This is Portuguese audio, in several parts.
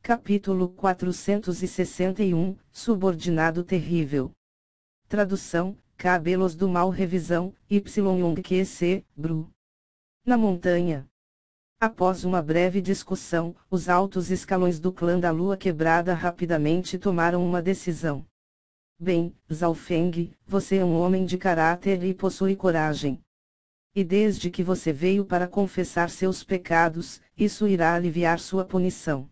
Capítulo 461, Subordinado Terrível. Tradução, Cabelos do Mal. Revisão, YONGQC, Bru. Na montanha. Após uma breve discussão, os altos escalões do clã da Lua Quebrada rapidamente tomaram uma decisão. Bem, Zhao Feng, você é um homem de caráter e possui coragem. E desde que você veio para confessar seus pecados, isso irá aliviar sua punição.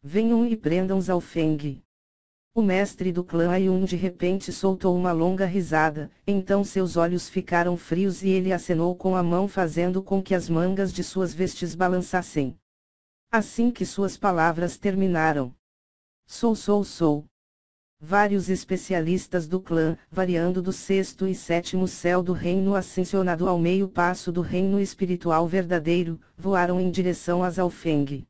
Venham e prendam Zhao Feng. O mestre do clã Ayun de repente soltou uma longa risada, então seus olhos ficaram frios e ele acenou com a mão fazendo com que as mangas de suas vestes balançassem. Assim que suas palavras terminaram. Sou. Vários especialistas do clã, variando do sexto e sétimo céu do reino ascensionado ao meio passo do reino espiritual verdadeiro, voaram em direção a Zhao Feng.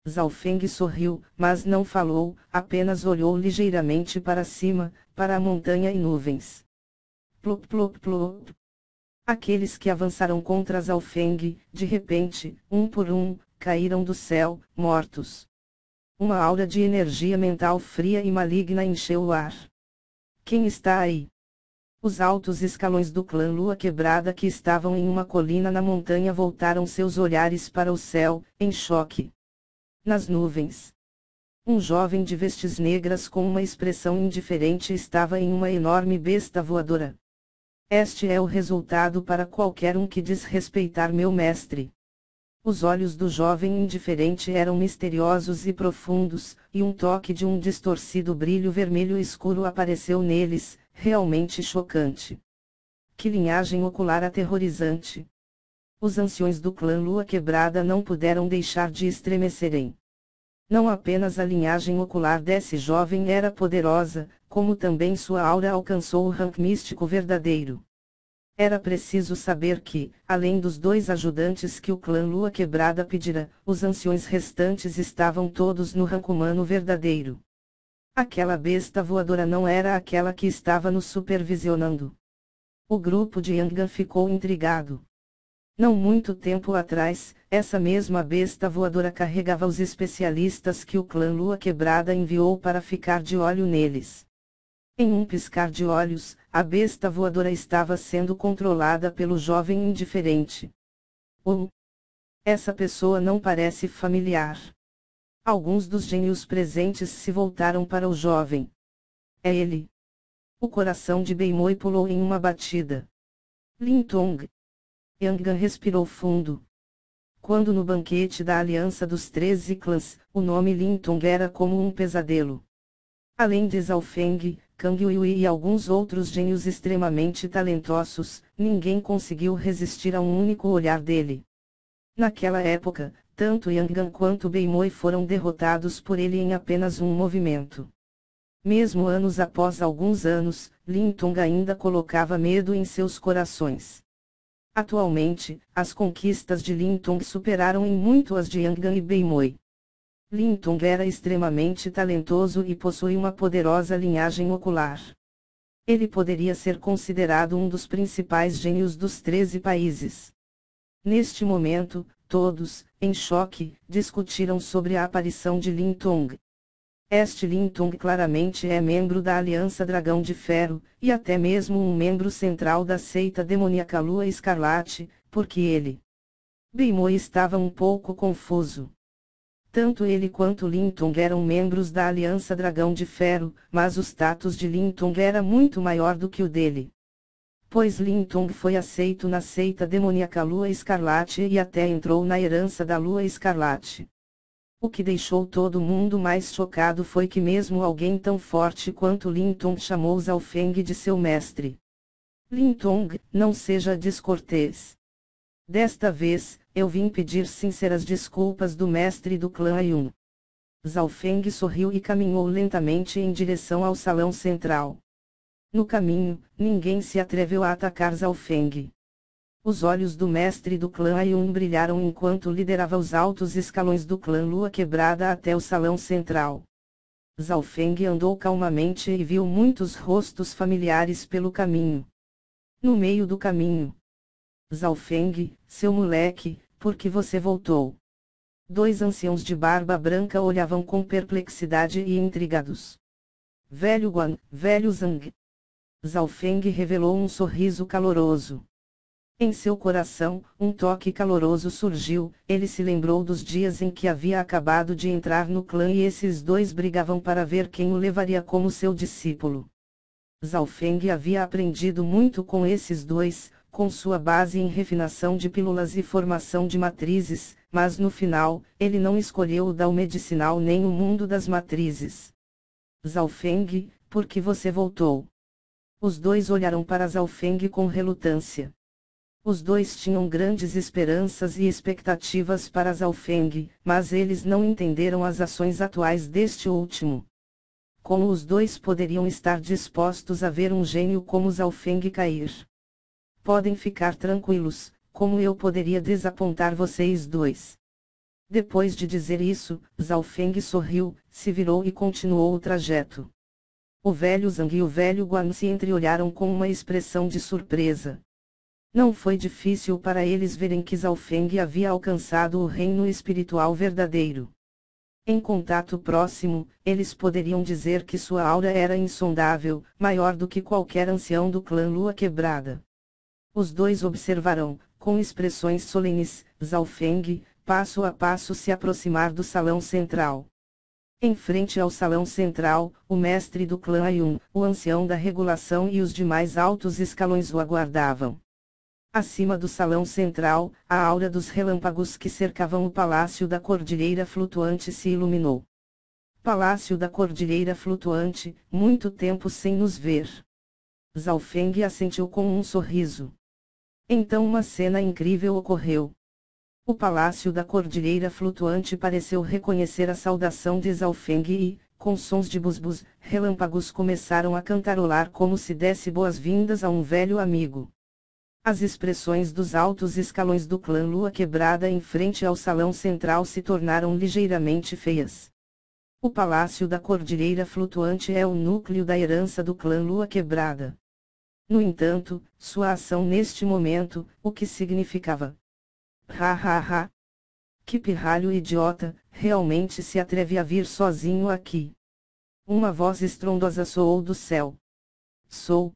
Zhao Feng sorriu, mas não falou, apenas olhou ligeiramente para cima, para a montanha e nuvens. Plop plop plop. Aqueles que avançaram contra Zhao Feng, de repente, um por um, caíram do céu, mortos. Uma aura de energia mental fria e maligna encheu o ar. Quem está aí? Os altos escalões do clã Lua Quebrada que estavam em uma colina na montanha voltaram seus olhares para o céu, em choque. Nas nuvens. Um jovem de vestes negras com uma expressão indiferente estava em uma enorme besta voadora. Este é o resultado para qualquer um que desrespeitar meu mestre. Os olhos do jovem indiferente eram misteriosos e profundos, e um toque de um distorcido brilho vermelho escuro apareceu neles, realmente chocante. Que linhagem ocular aterrorizante! Os anciões do clã Lua Quebrada não puderam deixar de estremecerem. Não apenas a linhagem ocular desse jovem era poderosa, como também sua aura alcançou o rank místico verdadeiro. Era preciso saber que, além dos dois ajudantes que o clã Lua Quebrada pedira, os anciões restantes estavam todos no rank humano verdadeiro. Aquela besta voadora não era aquela que estava nos supervisionando. O grupo de Yangan ficou intrigado. Não muito tempo atrás, essa mesma besta voadora carregava os especialistas que o clã Lua Quebrada enviou para ficar de olho neles. Em um piscar de olhos, a besta voadora estava sendo controlada pelo jovem indiferente. Essa pessoa não parece familiar. Alguns dos gênios presentes se voltaram para o jovem. É ele. O coração de Beimoi pulou em uma batida. Lintong. Yangan respirou fundo. Quando no banquete da Aliança dos 13 Clãs, o nome Lintong era como um pesadelo. Além de Zhao Feng, Kang Yui e alguns outros gênios extremamente talentosos, ninguém conseguiu resistir a um único olhar dele. Naquela época, tanto Yangan quanto Beimoi foram derrotados por ele em apenas um movimento. Mesmo anos após alguns anos, Lintong ainda colocava medo em seus corações. Atualmente, as conquistas de Lintong superaram em muito as de Yangan e Beimoi. Lintong era extremamente talentoso e possui uma poderosa linhagem ocular. Ele poderia ser considerado um dos principais gênios dos 13 países. Neste momento, todos, em choque, discutiram sobre a aparição de Lintong. Este Lintong claramente é membro da Aliança Dragão de Ferro, e até mesmo um membro central da seita demoníaca Lua Escarlate, porque ele. Beimoi estava um pouco confuso. Tanto ele quanto Lintong eram membros da Aliança Dragão de Ferro, mas o status de Lintong era muito maior do que o dele. Pois Lintong foi aceito na seita demoníaca Lua Escarlate e até entrou na herança da Lua Escarlate. O que deixou todo mundo mais chocado foi que mesmo alguém tão forte quanto Lintong chamou Zhao Feng de seu mestre. Lintong, não seja descortês. Desta vez, eu vim pedir sinceras desculpas do mestre do clã Ayun. Zhao Feng sorriu e caminhou lentamente em direção ao salão central. No caminho, ninguém se atreveu a atacar Zhao Feng. Os olhos do mestre do clã Ayun brilharam enquanto liderava os altos escalões do clã Lua Quebrada até o salão central. Zhao Feng andou calmamente e viu muitos rostos familiares pelo caminho. No meio do caminho. Zhao Feng, seu moleque, por que você voltou? Dois anciãos de barba branca olhavam com perplexidade e intrigados. Velho Guan, velho Zhang. Zhao Feng revelou um sorriso caloroso. Em seu coração, um toque caloroso surgiu, ele se lembrou dos dias em que havia acabado de entrar no clã e esses dois brigavam para ver quem o levaria como seu discípulo. Zhao Feng havia aprendido muito com esses dois, com sua base em refinação de pílulas e formação de matrizes, mas no final, ele não escolheu o Dao medicinal nem o mundo das matrizes. Zhao Feng, por que você voltou? Os dois olharam para Zhao Feng com relutância. Os dois tinham grandes esperanças e expectativas para Zhao Feng, mas eles não entenderam as ações atuais deste último. Como os dois poderiam estar dispostos a ver um gênio como Zhao Feng cair? Podem ficar tranquilos, como eu poderia desapontar vocês dois? Depois de dizer isso, Zhao Feng sorriu, se virou e continuou o trajeto. O velho Zhang e o velho Guan se entreolharam com uma expressão de surpresa. Não foi difícil para eles verem que Zhao Feng havia alcançado o reino espiritual verdadeiro. Em contato próximo, eles poderiam dizer que sua aura era insondável, maior do que qualquer ancião do clã Lua Quebrada. Os dois observaram, com expressões solenes, Zhao Feng, passo a passo se aproximar do salão central. Em frente ao salão central, o mestre do clã Ayun, o ancião da regulação e os demais altos escalões o aguardavam. Acima do salão central, a aura dos relâmpagos que cercavam o Palácio da Cordilheira Flutuante se iluminou. Palácio da Cordilheira Flutuante, muito tempo sem nos ver. Zhao Feng assentiu com um sorriso. Então uma cena incrível ocorreu. O Palácio da Cordilheira Flutuante pareceu reconhecer a saudação de Zhao Feng e, com sons de busbus, relâmpagos começaram a cantarolar como se desse boas-vindas a um velho amigo. As expressões dos altos escalões do clã Lua Quebrada em frente ao salão central se tornaram ligeiramente feias. O Palácio da Cordilheira Flutuante é o núcleo da herança do clã Lua Quebrada. No entanto, sua ação neste momento, o que significava? Ha ha ha! Que pirralho idiota, realmente se atreve a vir sozinho aqui? Uma voz estrondosa soou do céu. Sou.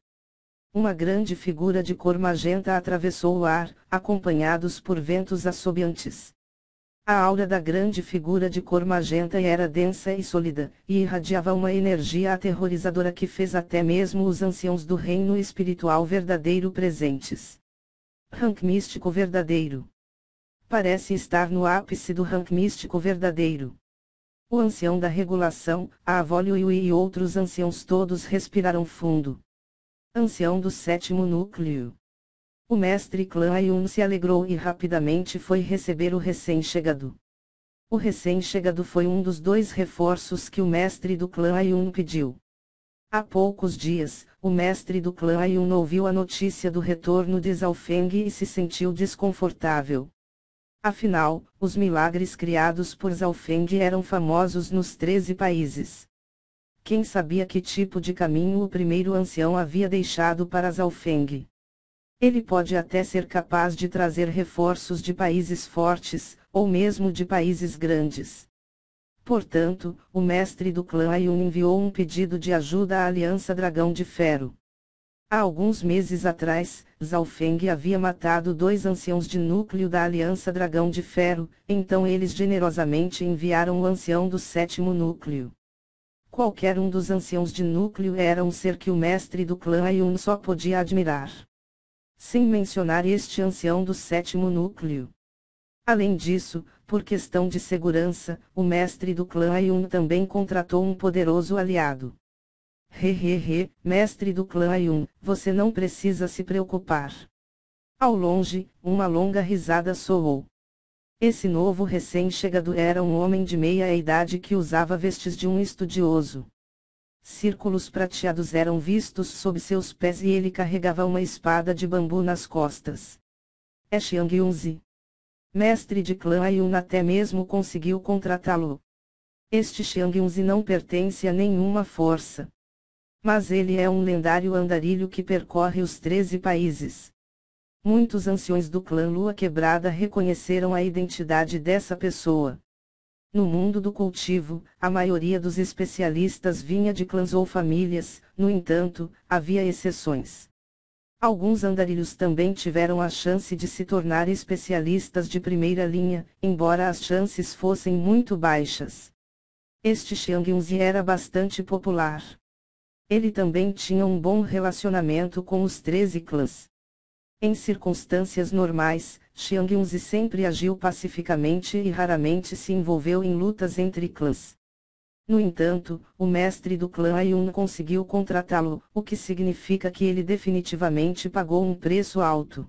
Uma grande figura de cor magenta atravessou o ar, acompanhados por ventos assobiantes. A aura da grande figura de cor magenta era densa e sólida, e irradiava uma energia aterrorizadora que fez até mesmo os anciãos do reino espiritual verdadeiro presentes. Rank místico verdadeiro. Parece estar no ápice do rank místico verdadeiro. O ancião da regulação, a Avolio e outros anciãos todos respiraram fundo. Ancião do sétimo núcleo. O mestre clã Ayun se alegrou e rapidamente foi receber o recém-chegado. O recém-chegado foi um dos dois reforços que o mestre do clã Ayun pediu. Há poucos dias, o mestre do clã Ayun ouviu a notícia do retorno de Zhao Feng e se sentiu desconfortável. Afinal, os milagres criados por Zhao Feng eram famosos nos 13 países. Quem sabia que tipo de caminho o primeiro ancião havia deixado para Zhao Feng? Ele pode até ser capaz de trazer reforços de países fortes, ou mesmo de países grandes. Portanto, o mestre do clã Ayun enviou um pedido de ajuda à Aliança Dragão de Ferro. Há alguns meses atrás, Zhao Feng havia matado 2 anciãos de núcleo da Aliança Dragão de Ferro, então eles generosamente enviaram o ancião do sétimo núcleo. Qualquer um dos anciãos de núcleo era um ser que o mestre do clã Ayun só podia admirar. Sem mencionar este ancião do sétimo núcleo. Além disso, por questão de segurança, o mestre do clã Ayun também contratou um poderoso aliado. Mestre do clã Ayun, você não precisa se preocupar. Ao longe, uma longa risada soou. Esse novo recém-chegado era um homem de meia-idade que usava vestes de um estudioso. Círculos prateados eram vistos sob seus pés e ele carregava uma espada de bambu nas costas. É Xiang Yunzi. Mestre de clã Ayun até mesmo conseguiu contratá-lo. Este Xiang Yunzi não pertence a nenhuma força. Mas ele é um lendário andarilho que percorre os 13 países. Muitos anciões do clã Lua Quebrada reconheceram a identidade dessa pessoa. No mundo do cultivo, a maioria dos especialistas vinha de clãs ou famílias, no entanto, havia exceções. Alguns andarilhos também tiveram a chance de se tornar especialistas de primeira linha, embora as chances fossem muito baixas. Este Xiang Yunzi era bastante popular. Ele também tinha um bom relacionamento com os 13 clãs. Em circunstâncias normais, Xiang Yunzi sempre agiu pacificamente e raramente se envolveu em lutas entre clãs. No entanto, o mestre do clã Ayun conseguiu contratá-lo, o que significa que ele definitivamente pagou um preço alto.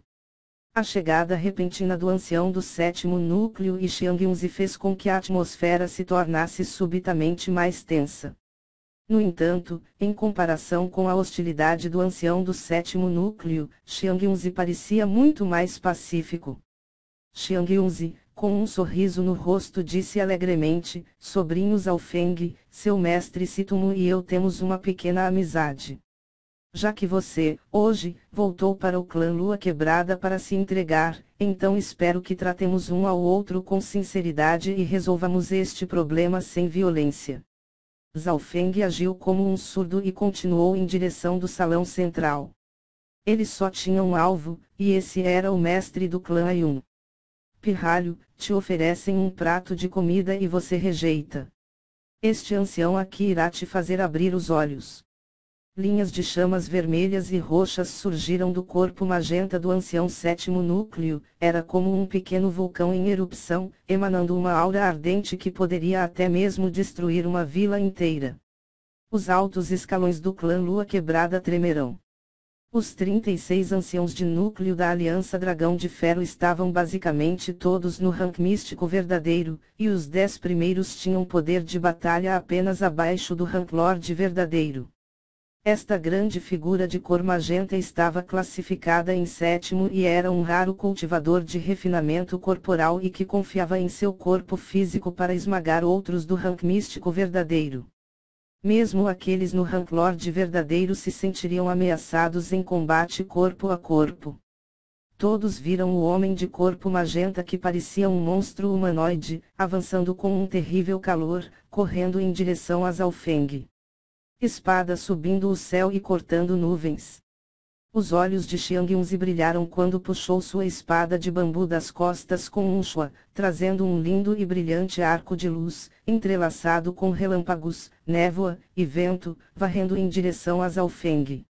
A chegada repentina do ancião do 7º núcleo e Xiang Yunzi fez com que a atmosfera se tornasse subitamente mais tensa. No entanto, em comparação com a hostilidade do ancião do 7º núcleo, Xiang Yunzi parecia muito mais pacífico. Xiang Yunzi, com um sorriso no rosto, disse alegremente: "Sobrinho Zhao Feng, seu mestre Situmo e eu temos uma pequena amizade. Já que você, hoje, voltou para o clã Lua Quebrada para se entregar, então espero que tratemos um ao outro com sinceridade e resolvamos este problema sem violência." Zhao Feng agiu como um surdo e continuou em direção do salão central. Ele só tinha um alvo, e esse era o mestre do clã Ayun. "Pirralho, te oferecem um prato de comida e você rejeita. Este ancião aqui irá te fazer abrir os olhos." Linhas de chamas vermelhas e roxas surgiram do corpo magenta do ancião 7º núcleo, era como um pequeno vulcão em erupção, emanando uma aura ardente que poderia até mesmo destruir uma vila inteira. Os altos escalões do clã Lua Quebrada tremerão. Os 36 anciãos de núcleo da Aliança Dragão de Ferro estavam basicamente todos no rank místico verdadeiro, e os 10 primeiros tinham poder de batalha apenas abaixo do rank Lorde verdadeiro. Esta grande figura de cor magenta estava classificada em 7º e era um raro cultivador de refinamento corporal e que confiava em seu corpo físico para esmagar outros do rank místico verdadeiro. Mesmo aqueles no rank Lorde verdadeiro se sentiriam ameaçados em combate corpo a corpo. Todos viram o homem de corpo magenta que parecia um monstro humanoide, avançando com um terrível calor, correndo em direção a Zhao Feng. Espada subindo o céu e cortando nuvens. Os olhos de Xiang Yunzi brilharam quando puxou sua espada de bambu das costas com um shua, trazendo um lindo e brilhante arco de luz, entrelaçado com relâmpagos, névoa e vento, varrendo em direção a Zhao Feng.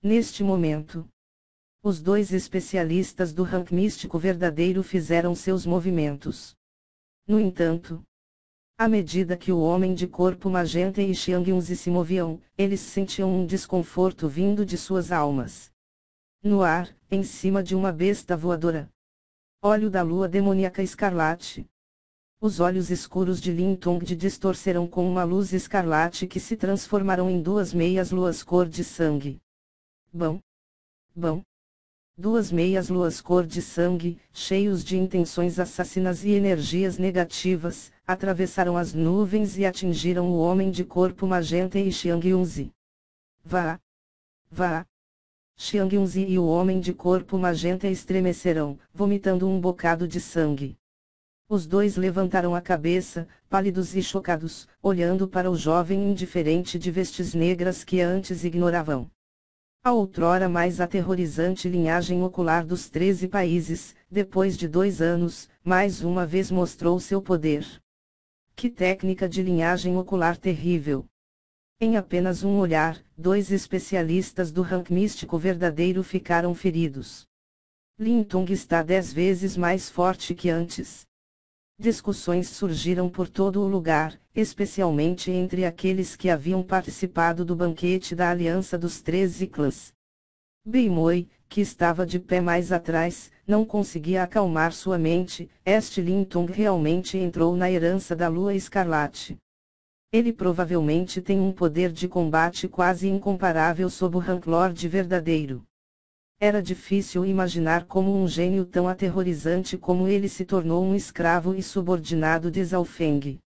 Neste momento, os 2 especialistas do rank místico verdadeiro fizeram seus movimentos. No entanto, à medida que o homem de corpo magenta e Xiang Yunzi se moviam, eles sentiam um desconforto vindo de suas almas. No ar, em cima de uma besta voadora. Olho da lua demoníaca escarlate. Os olhos escuros de Lin Tong distorceram com uma luz escarlate que se transformaram em 2 meias luas cor de sangue. Bom. 2 meias luas cor de sangue, cheios de intenções assassinas e energias negativas, atravessaram as nuvens e atingiram o homem de corpo magenta e Xiang Yunzi. Vá! Xiang Yunzi e o homem de corpo magenta estremecerão, vomitando um bocado de sangue. Os 2 levantaram a cabeça, pálidos e chocados, olhando para o jovem indiferente de vestes negras que antes ignoravam. A outrora mais aterrorizante linhagem ocular dos 13 países, depois de 2 anos, mais uma vez mostrou seu poder. Que técnica de linhagem ocular terrível! Em apenas um olhar, 2 especialistas do rank místico verdadeiro ficaram feridos. Lin Tong está 10 vezes mais forte que antes. Discussões surgiram por todo o lugar, especialmente entre aqueles que haviam participado do banquete da Aliança dos 13 Clãs. Beimoi, que estava de pé mais atrás, não conseguia acalmar sua mente. Este Lin Tong realmente entrou na herança da Lua Escarlate. Ele provavelmente tem um poder de combate quase incomparável sob o rank Lorde verdadeiro. Era difícil imaginar como um gênio tão aterrorizante como ele se tornou um escravo e subordinado de Zhao Feng.